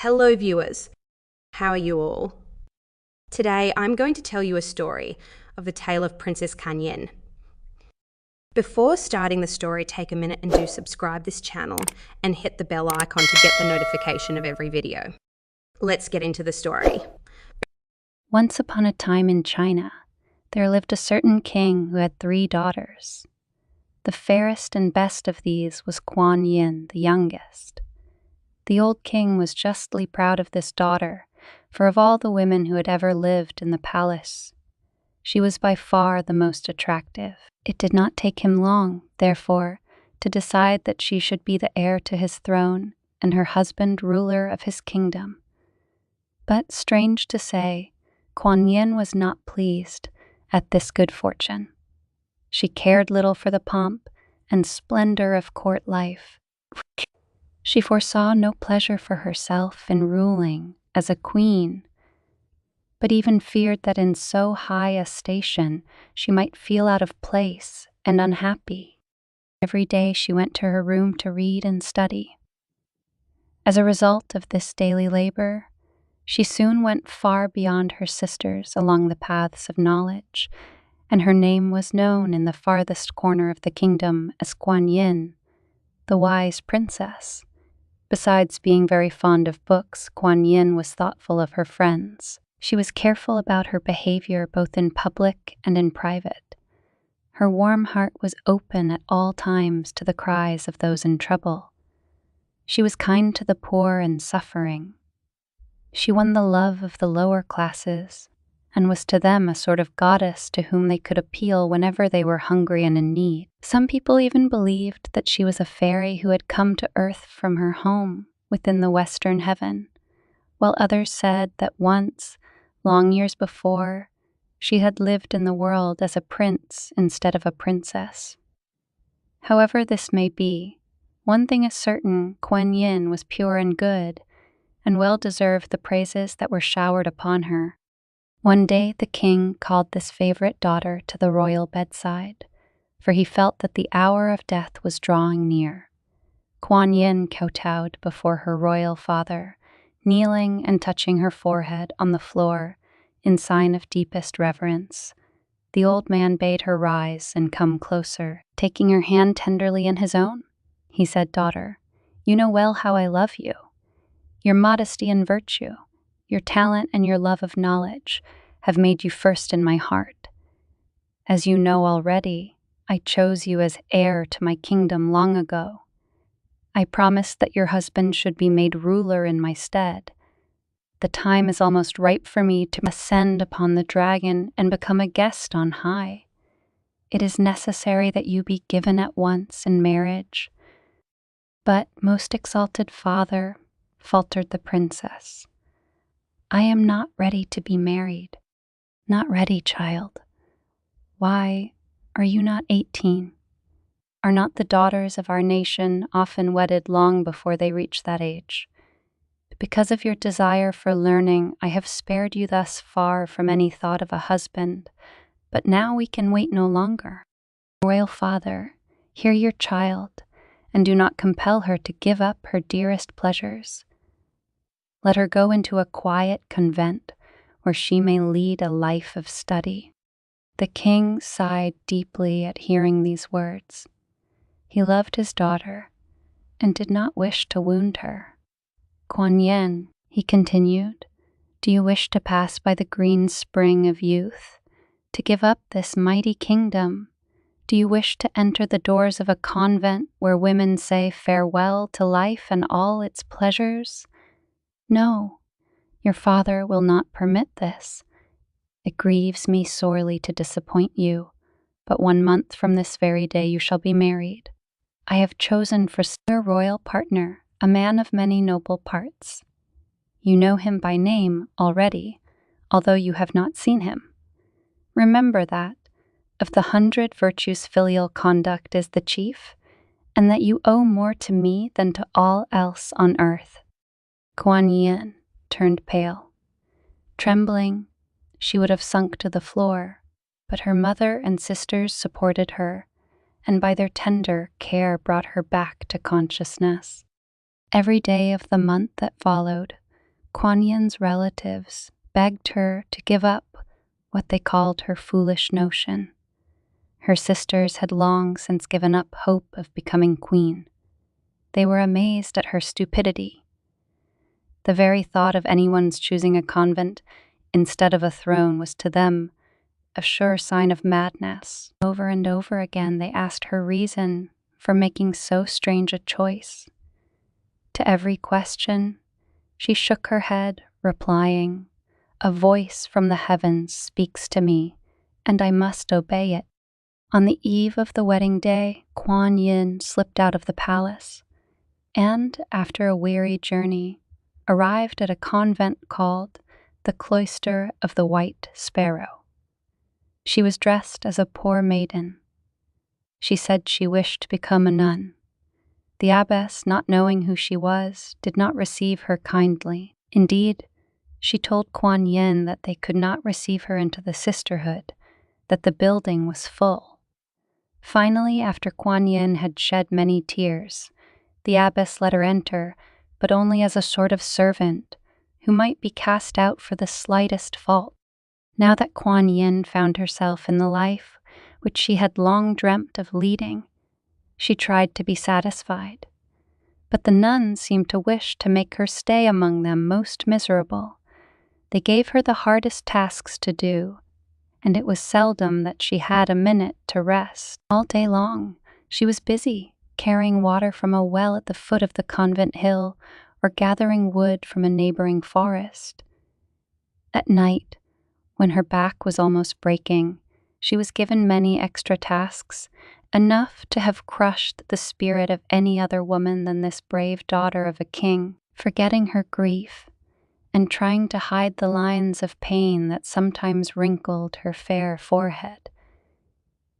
Hello viewers, how are you all? Today I'm going to tell you a story of the tale of Princess Kanyen. Before starting the story, take a minute and do subscribe this channel and hit the bell icon to get the notification of every video. Let's get into the story. Once upon a time in China, there lived a certain king who had 3 daughters. The fairest and best of these was Kuan Yin, the youngest. The old king was justly proud of this daughter, for of all the women who had ever lived in the palace, she was by far the most attractive. It did not take him long, therefore, to decide that she should be the heir to his throne and her husband ruler of his kingdom. But, strange to say, Kuan Yin was not pleased at this good fortune. She cared little for the pomp and splendor of court life. She foresaw no pleasure for herself in ruling as a queen, but even feared that in so high a station she might feel out of place and unhappy. Every day she went to her room to read and study. As a result of this daily labor, she soon went far beyond her sisters along the paths of knowledge, and her name was known in the farthest corner of the kingdom as Kuan Yin, the wise princess. Besides being very fond of books, Kuan Yin was thoughtful of her friends. She was careful about her behavior both in public and in private. Her warm heart was open at all times to the cries of those in trouble. She was kind to the poor and suffering. She won the love of the lower classes, and was to them a sort of goddess to whom they could appeal whenever they were hungry and in need. Some people even believed that she was a fairy who had come to earth from her home within the western heaven, while others said that once, long years before, she had lived in the world as a prince instead of a princess. However this may be, one thing is certain: Kuan Yin was pure and good, and well deserved the praises that were showered upon her. One day the king called this favorite daughter to the royal bedside, for he felt that the hour of death was drawing near. Kuan Yin kowtowed before her royal father, kneeling and touching her forehead on the floor in sign of deepest reverence. The old man bade her rise and come closer. Taking her hand tenderly in his own, he said, "Daughter, you know well how I love you. Your modesty and virtue, your talent and your love of knowledge have made you first in my heart. As you know already, I chose you as heir to my kingdom long ago. I promised that your husband should be made ruler in my stead. The time is almost ripe for me to ascend upon the dragon and become a guest on high. It is necessary that you be given at once in marriage." "But, most exalted father," faltered the princess, "I am not ready to be married." "Not ready, child? Why, are you not 18? Are not the daughters of our nation often wedded long before they reach that age? Because of your desire for learning, I have spared you thus far from any thought of a husband, but now we can wait no longer. Royal father, hear your child, and do not compel her to give up her dearest pleasures. Let her go into a quiet convent where she may lead a life of study." The king sighed deeply at hearing these words. He loved his daughter and did not wish to wound her. "Kuan Yin," he continued, "do you wish to pass by the green spring of youth, to give up this mighty kingdom? Do you wish to enter the doors of a convent where women say farewell to life and all its pleasures? No, your father will not permit this. It grieves me sorely to disappoint you, but 1 month from this very day you shall be married. I have chosen for your royal partner a man of many noble parts. You know him by name already, although you have not seen him. Remember that, of the 100 virtues, filial conduct is the chief, and that you owe more to me than to all else on earth." Kuan Yin turned pale. Trembling, she would have sunk to the floor, but her mother and sisters supported her, and by their tender care brought her back to consciousness. Every day of the month that followed, Kuan Yin's relatives begged her to give up what they called her foolish notion. Her sisters had long since given up hope of becoming queen. They were amazed at her stupidity. The very thought of anyone's choosing a convent instead of a throne was to them a sure sign of madness. Over and over again they asked her reason for making so strange a choice. To every question, she shook her head, replying, "A voice from the heavens speaks to me, and I must obey it." On the eve of the wedding day, Kuan Yin slipped out of the palace, and, after a weary journey, arrived at a convent called the Cloister of the White Sparrow. She was dressed as a poor maiden. She said she wished to become a nun. The abbess, not knowing who she was, did not receive her kindly. Indeed, she told Kuan Yin that they could not receive her into the sisterhood, that the building was full. Finally, after Kuan Yin had shed many tears, the abbess let her enter, but only as a sort of servant who might be cast out for the slightest fault. Now that Kuan Yin found herself in the life which she had long dreamt of leading, she tried to be satisfied. But the nuns seemed to wish to make her stay among them most miserable. They gave her the hardest tasks to do, and it was seldom that she had a minute to rest. All day long, she was busy, carrying water from a well at the foot of the convent hill or gathering wood from a neighboring forest. At night, when her back was almost breaking, she was given many extra tasks, enough to have crushed the spirit of any other woman than this brave daughter of a king. Forgetting her grief and trying to hide the lines of pain that sometimes wrinkled her fair forehead,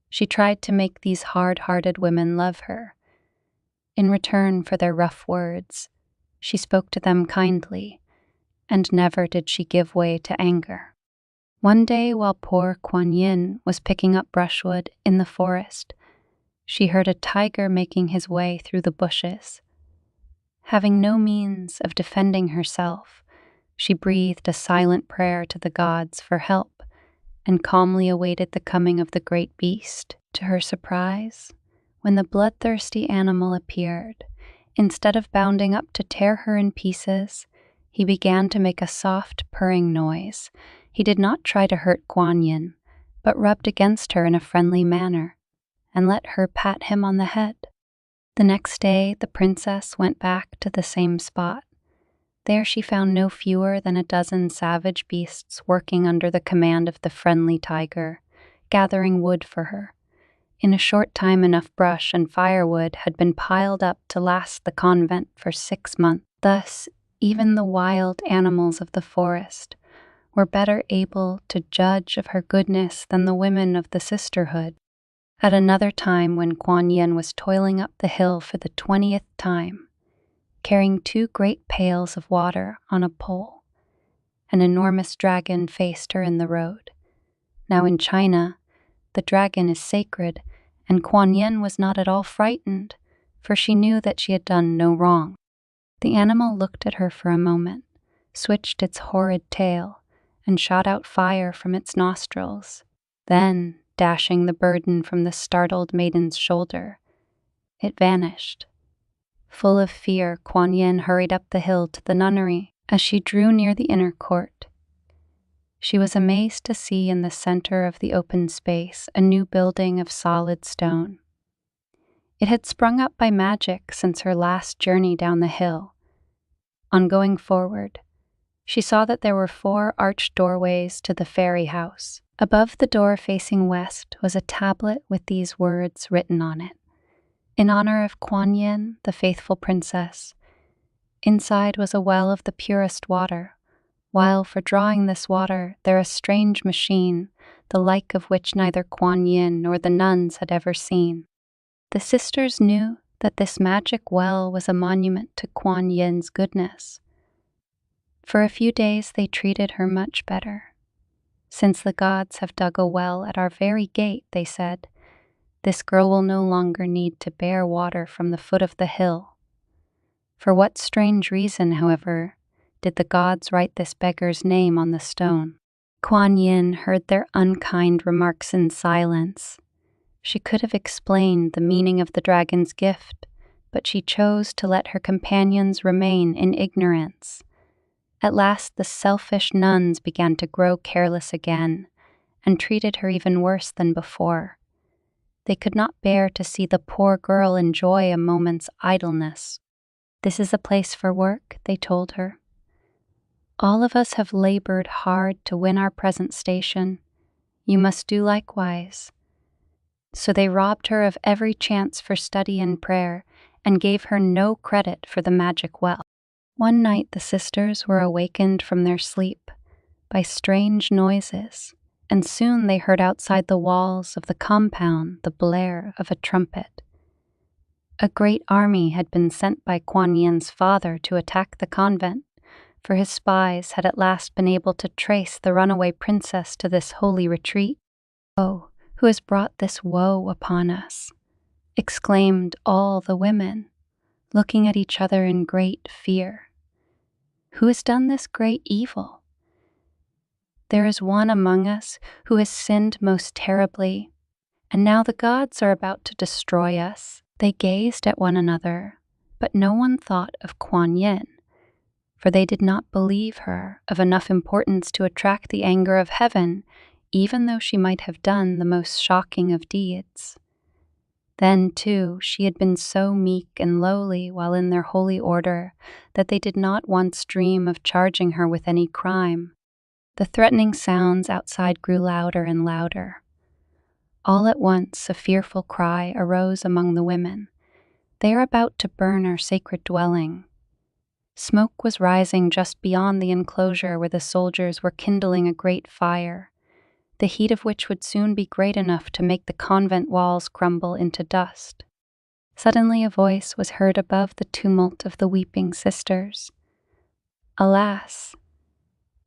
she tried to make these hard-hearted women love her. In return for their rough words, she spoke to them kindly, and never did she give way to anger. One day, while poor Kuan Yin was picking up brushwood in the forest, she heard a tiger making his way through the bushes. Having no means of defending herself, she breathed a silent prayer to the gods for help and calmly awaited the coming of the great beast. To her surprise, when the bloodthirsty animal appeared, instead of bounding up to tear her in pieces, he began to make a soft purring noise. He did not try to hurt Kuan Yin, but rubbed against her in a friendly manner and let her pat him on the head. The next day, the princess went back to the same spot. There she found no fewer than a dozen savage beasts working under the command of the friendly tiger, gathering wood for her. In a short time, enough brush and firewood had been piled up to last the convent for 6 months. Thus, even the wild animals of the forest were better able to judge of her goodness than the women of the sisterhood. At another time, when Kuan Yin was toiling up the hill for the 20th time, carrying 2 great pails of water on a pole, an enormous dragon faced her in the road. Now in China, the dragon is sacred, and Kuan Yin was not at all frightened, for she knew that she had done no wrong. The animal looked at her for a moment, switched its horrid tail, and shot out fire from its nostrils. Then, dashing the burden from the startled maiden's shoulder, it vanished. Full of fear, Kuan Yin hurried up the hill to the nunnery. As she drew near the inner court, she was amazed to see in the center of the open space a new building of solid stone. It had sprung up by magic since her last journey down the hill. On going forward, she saw that there were 4 arched doorways to the fairy house. Above the door facing west was a tablet with these words written on it: "In honor of Kuan Yin, the faithful princess." Inside was a well of the purest water, while for drawing this water there a strange machine, the like of which neither Kuan Yin nor the nuns had ever seen. The sisters knew that this magic well was a monument to Kuan Yin's goodness. For a few days they treated her much better. "Since the gods have dug a well at our very gate," they said, "this girl will no longer need to bear water from the foot of the hill." For what strange reason, however, did the gods write this beggar's name on the stone? Kuan Yin heard their unkind remarks in silence. She could have explained the meaning of the dragon's gift, but she chose to let her companions remain in ignorance. At last, the selfish nuns began to grow careless again and treated her even worse than before. They could not bear to see the poor girl enjoy a moment's idleness. "This is a place for work," they told her. "All of us have labored hard to win our present station. You must do likewise." So they robbed her of every chance for study and prayer and gave her no credit for the magic well. One night the sisters were awakened from their sleep by strange noises, and soon they heard outside the walls of the compound the blare of a trumpet. A great army had been sent by Kuan Yin's father to attack the convent, for his spies had at last been able to trace the runaway princess to this holy retreat. "Oh, who has brought this woe upon us?" exclaimed all the women, looking at each other in great fear. "Who has done this great evil? There is one among us who has sinned most terribly, and now the gods are about to destroy us." They gazed at one another, but no one thought of Kuan Yin, for they did not believe her of enough importance to attract the anger of heaven, even though she might have done the most shocking of deeds. Then, too, she had been so meek and lowly while in their holy order that they did not once dream of charging her with any crime. The threatening sounds outside grew louder and louder. All at once, a fearful cry arose among the women. "They are about to burn our sacred dwelling." Smoke was rising just beyond the enclosure where the soldiers were kindling a great fire, the heat of which would soon be great enough to make the convent walls crumble into dust. Suddenly a voice was heard above the tumult of the weeping sisters. "Alas,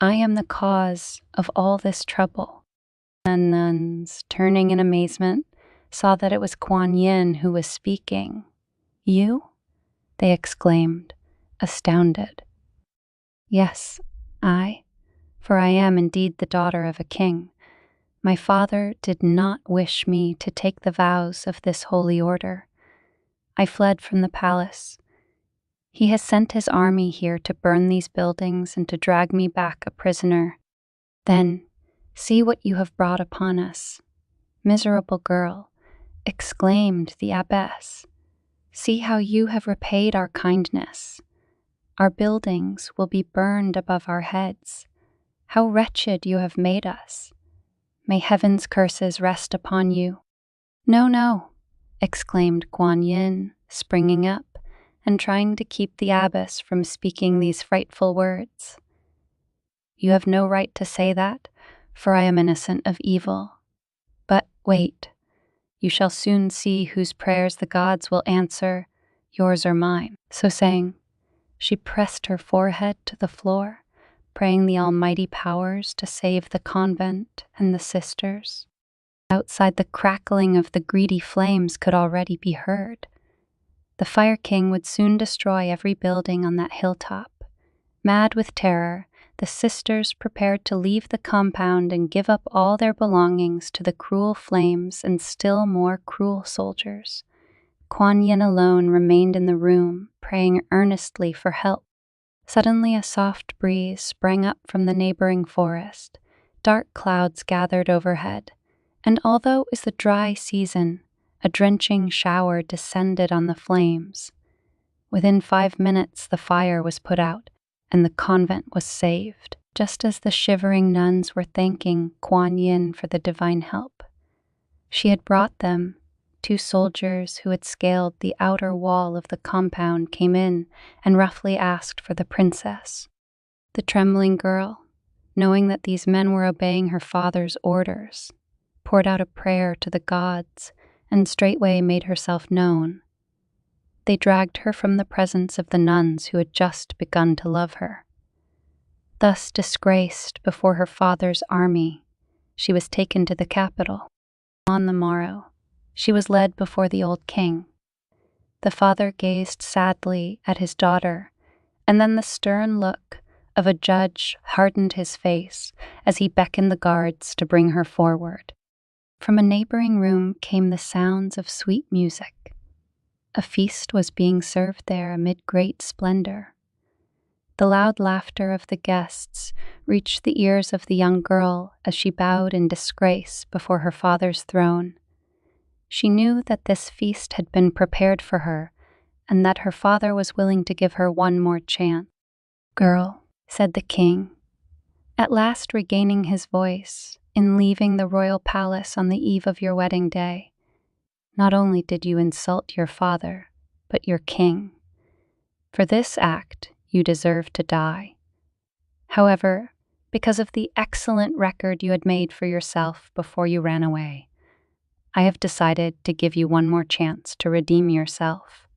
I am the cause of all this trouble." The nuns, turning in amazement, saw that it was Kuan Yin who was speaking. "You?" they exclaimed, astounded. "Yes, for I am indeed the daughter of a king. My father did not wish me to take the vows of this holy order. I fled from the palace. He has sent his army here to burn these buildings and to drag me back a prisoner. Then, see what you have brought upon us." "Miserable girl," exclaimed the abbess, "see how you have repaid our kindness. Our buildings will be burned above our heads. How wretched you have made us. May heaven's curses rest upon you." "No, no," exclaimed Kuan Yin, springing up and trying to keep the abbess from speaking these frightful words. "You have no right to say that, for I am innocent of evil. But wait, you shall soon see whose prayers the gods will answer, yours or mine." So saying, she pressed her forehead to the floor, praying the almighty powers to save the convent and the sisters. Outside, the crackling of the greedy flames could already be heard. The Fire King would soon destroy every building on that hilltop. Mad with terror, the sisters prepared to leave the compound and give up all their belongings to the cruel flames and still more cruel soldiers. Kuan Yin alone remained in the room, praying earnestly for help. Suddenly a soft breeze sprang up from the neighboring forest. Dark clouds gathered overhead, and although it was the dry season, a drenching shower descended on the flames. Within 5 minutes the fire was put out, and the convent was saved, just as the shivering nuns were thanking Kuan Yin for the divine help. She had brought them. 2 soldiers who had scaled the outer wall of the compound came in and roughly asked for the princess. The trembling girl, knowing that these men were obeying her father's orders, poured out a prayer to the gods and straightway made herself known. They dragged her from the presence of the nuns who had just begun to love her. Thus disgraced before her father's army, she was taken to the capital. On the morrow, she was led before the old king. The father gazed sadly at his daughter, and then the stern look of a judge hardened his face as he beckoned the guards to bring her forward. From a neighboring room came the sounds of sweet music. A feast was being served there amid great splendor. The loud laughter of the guests reached the ears of the young girl as she bowed in disgrace before her father's throne. She knew that this feast had been prepared for her and that her father was willing to give her one more chance. "Girl," said the king, at last regaining his voice in leaving the royal palace on the eve of your wedding day, "not only did you insult your father, but your king. For this act, you deserve to die. However, because of the excellent record you had made for yourself before you ran away, I have decided to give you one more chance to redeem yourself.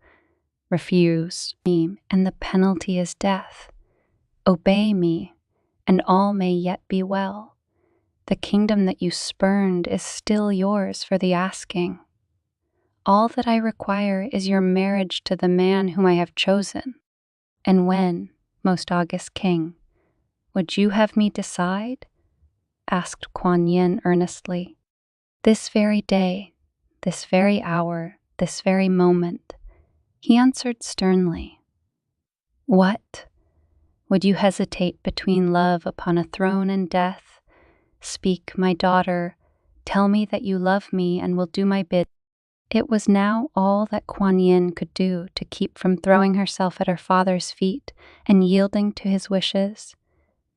Refuse me, and the penalty is death. Obey me, and all may yet be well. The kingdom that you spurned is still yours for the asking. All that I require is your marriage to the man whom I have chosen. And when, most august king, would you have me decide?" asked Kuan Yin earnestly. "This very day, this very hour, this very moment," he answered sternly. "What? Would you hesitate between love upon a throne and death? Speak, my daughter, tell me that you love me and will do my bid." It was now all that Kuan Yin could do to keep from throwing herself at her father's feet and yielding to his wishes,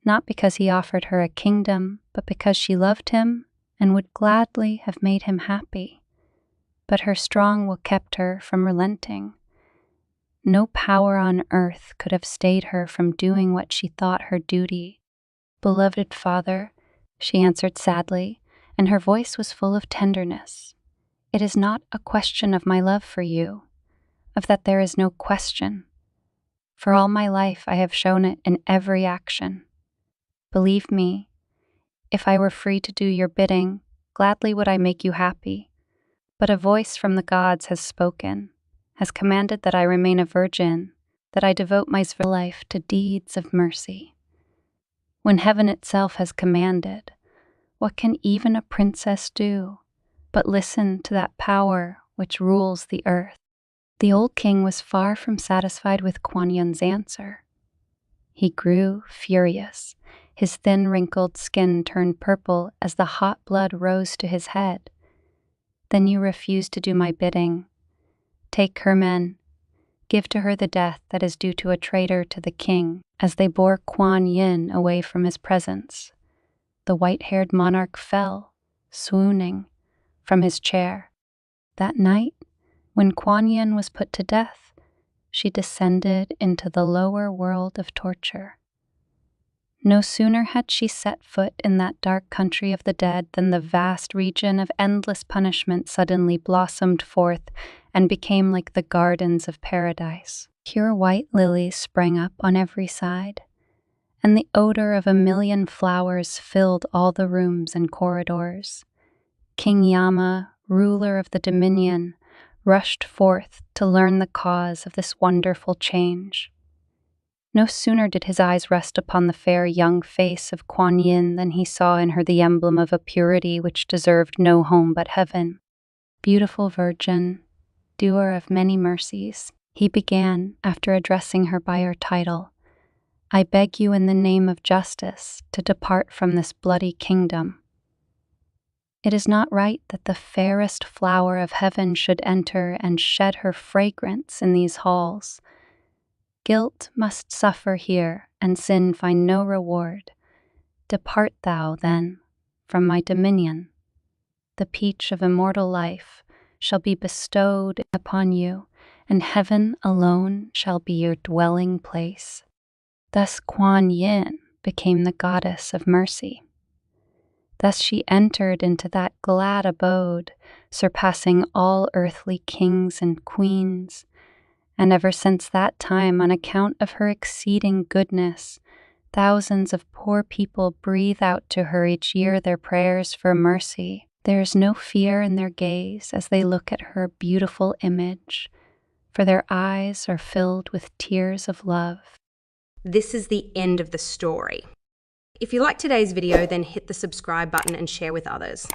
not because he offered her a kingdom, but because she loved him and would gladly have made him happy. But her strong will kept her from relenting. No power on earth could have stayed her from doing what she thought her duty. "Beloved father," she answered sadly, and her voice was full of tenderness, "it is not a question of my love for you, of that there is no question. For all my life I have shown it in every action. Believe me, if I were free to do your bidding, gladly would I make you happy. But a voice from the gods has spoken, has commanded that I remain a virgin, that I devote my life to deeds of mercy. When heaven itself has commanded, what can even a princess do but listen to that power which rules the earth?" The old king was far from satisfied with Kuan Yin's answer. He grew furious. His thin, wrinkled skin turned purple as the hot blood rose to his head. "Then you refuse to do my bidding. Take her men. Give to her the death that is due to a traitor to the king." As they bore Kuan Yin away from his presence, the white-haired monarch fell, swooning, from his chair. That night, when Kuan Yin was put to death, she descended into the lower world of torture. No sooner had she set foot in that dark country of the dead than the vast region of endless punishment suddenly blossomed forth and became like the gardens of paradise. Pure white lilies sprang up on every side, and the odor of a million flowers filled all the rooms and corridors. King Yama, ruler of the dominion, rushed forth to learn the cause of this wonderful change. No sooner did his eyes rest upon the fair young face of Kuan Yin than he saw in her the emblem of a purity which deserved no home but heaven. "Beautiful virgin, doer of many mercies," he began after addressing her by her title, "I beg you in the name of justice to depart from this bloody kingdom. It is not right that the fairest flower of heaven should enter and shed her fragrance in these halls. Guilt must suffer here, and sin find no reward. Depart thou, then, from my dominion. The peach of immortal life shall be bestowed upon you, and heaven alone shall be your dwelling place." Thus Kuan Yin became the goddess of mercy. Thus she entered into that glad abode, surpassing all earthly kings and queens. And ever since that time, on account of her exceeding goodness, thousands of poor people breathe out to her each year their prayers for mercy. There is no fear in their gaze as they look at her beautiful image, for their eyes are filled with tears of love. This is the end of the story. If you liked today's video, then hit the subscribe button and share with others.